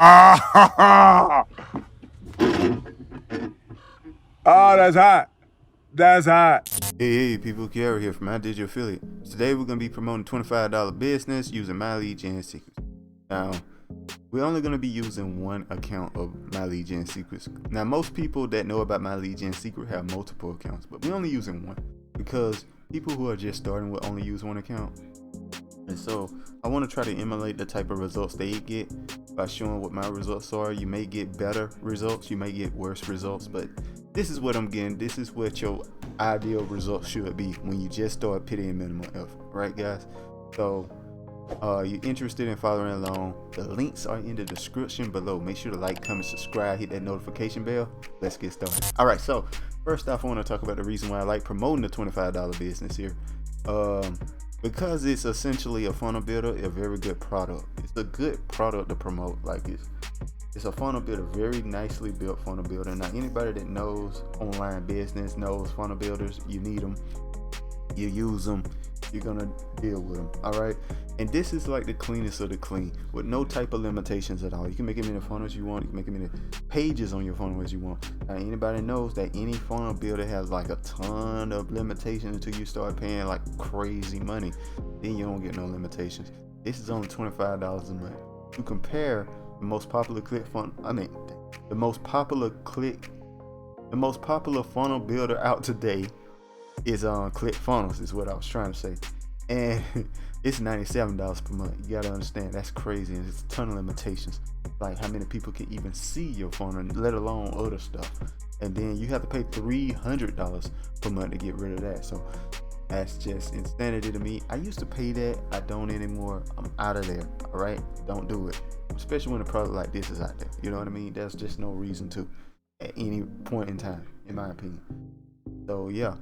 Ah, oh, that's hot. That's hot. Hey, people, Kiara here from My Digital Affiliate. Today we're going to be promoting $25 business using My Lead Gen Secrets. Now, we're only going to be using one account of My Lead Gen Secrets. Now, most people that know about My Lead Gen Secret have multiple accounts, but we're only using one because people who are just starting will only use one account. And so I want to try to emulate the type of results they get by showing what my results are. You may get better results, you may get worse results, but this is what I'm getting. This is what your ideal result should be when you just start putting in minimal effort, right, guys? So you're interested in following along, the links are in the description below. Make sure to like, comment, subscribe, hit that notification bell. Let's get started. All right, so first off, I want to talk about the reason why I like promoting the $25 business here. Because it's essentially a funnel builder, a very good product. It's a good product to promote. Like it's a funnel builder, very nicely built funnel builder. Now anybody that knows online business knows funnel builders. You need them, you use them, you're gonna deal with them. All right, and this is like the cleanest of the clean, with no type of limitations at all. You can make as many funnels you want. You can make as many pages on your funnel as you want. Now anybody knows that any funnel builder has like a ton of limitations until you start paying like crazy money. Then you don't get no limitations. This is only $25 a month. To compare the most popular the most popular funnel builder out today is ClickFunnels, is what I was trying to say, and it's $97 per month. You gotta understand, that's crazy, and it's a ton of limitations, like how many people can even see your funnel, let alone other stuff. And then you have to pay $300 per month to get rid of that. So that's just insanity to me. I used to pay that, I don't anymore. I'm out of there. All right, don't do it, especially when a product like this is out there. You know what I mean? There's just no reason to at any point in time, in my opinion. So yeah,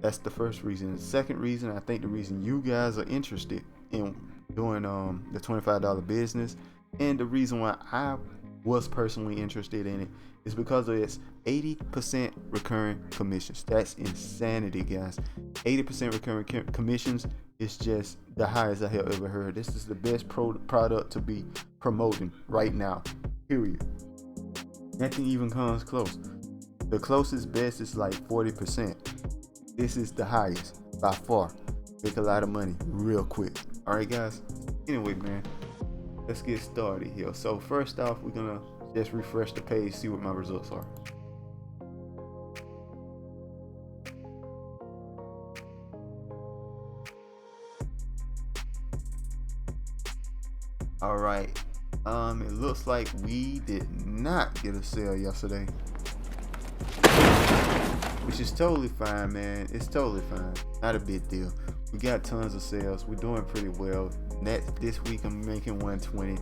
that's the first reason. The second reason, I think the reason you guys are interested in doing the $25 business, and the reason why I was personally interested in it, is because of its 80% recurring commissions. That's insanity, guys. 80% recurring commissions is just the highest I have ever heard. This is the best product to be promoting right now, period. Nothing even comes close. The closest best is like 40%. This is the highest by far. Make a lot of money real quick. All right, guys. Anyway, man, let's get started here. So first off, we're gonna just refresh the page, see what my results are. All right. It looks like we did not get a sale yesterday, which is totally fine, man. It's totally fine. Not a big deal. We got tons of sales. We're doing pretty well. This week I'm making 120.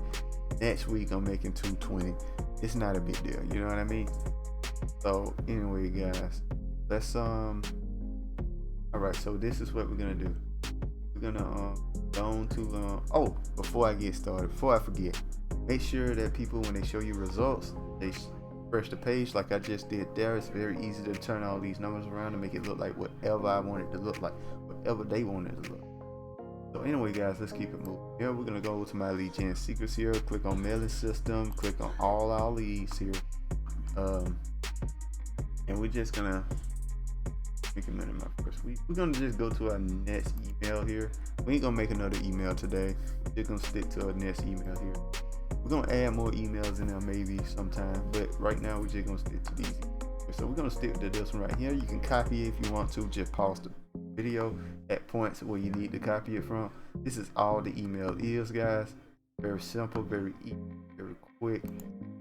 Next week I'm making 220. It's not a big deal. You know what I mean? So anyway, guys, let's all right. So this is what we're gonna do. We're gonna go on to oh, before I get started, before I forget, make sure that people, when they show you results, they refresh the page like I just did there. It's very easy to turn all these numbers around and make it look like whatever I want it to look like, whatever they want it to look. So anyway, guys, let's keep it moving. Here we're gonna go to My Lead Gen Secrets here. Click on mailing system. Click on all our leads here, and we're just gonna make a minute my first week. We're gonna just go to our next email here. We ain't gonna make another email today. We're just gonna stick to our next email here. We're gonna add more emails in there maybe sometime, but right now we're just gonna stick to these. So we're gonna stick to this one right here. You can copy it if you want to. Just pause the video at points where you need to copy it from. This is all the email is, guys. Very simple, very easy, very quick.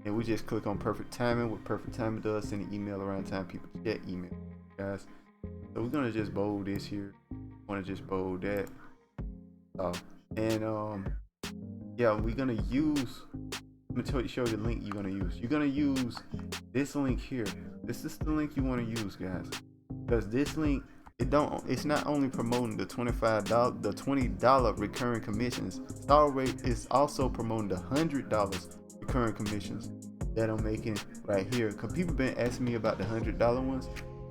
And we just click on perfect timing. What perfect timing does, send an email around time people check email, guys. So we're gonna just bold this here. Want to just bold that. And yeah, we're gonna use. Let me show you the link you're gonna use. You're gonna use this link here. This is the link you want to use, guys, because this link, it's not only promoting the $20 recurring commissions. StarRate is also promoting the $100 recurring commissions that I'm making right here. Because people been asking me about the $100 ones.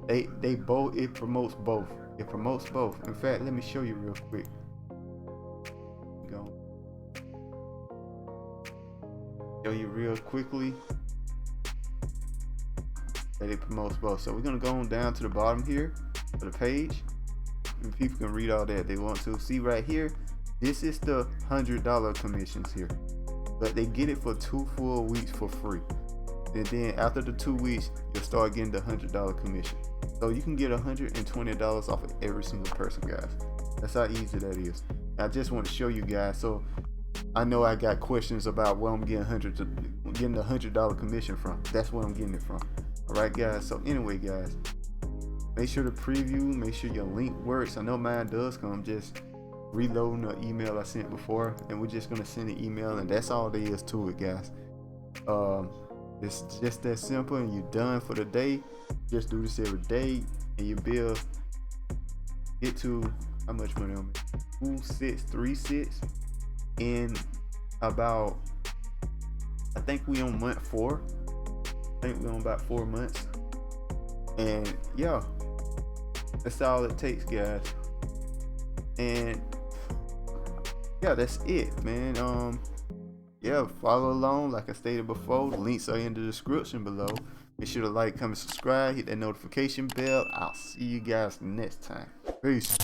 They both, it promotes both. It promotes both. In fact, let me show you real quick. Go. show you real quickly that it promotes both. So we're gonna go on down to the bottom here of the page, and people can read all that if they want to. See right here, this is the $100 commissions here, but they get it for 2 full weeks for free. And then after the 2 weeks, you'll start getting the $100 commission. So you can get $120 off of every single person, guys. That's how easy that is. I just want to show you guys. So I know I got questions about where I'm getting the $100 commission from. That's where I'm getting it from. All right, guys. So anyway, guys, make sure to preview. Make sure your link works. I know mine does, cause I'm just reloading the email I sent before, and we're just gonna send an email, and that's all there is to it, guys. It's just that simple, and you're done for the day. Just do this every day, and your bill get to how much money on me? 3 sits in about, I think we on month 4. I think we on about 4 months, and yeah, that's all it takes, guys. And yeah, that's it, man. Yeah, follow along. Like I stated before, the links are in the description below. Make sure to like, comment, subscribe, hit that notification bell. I'll see you guys next time. Peace.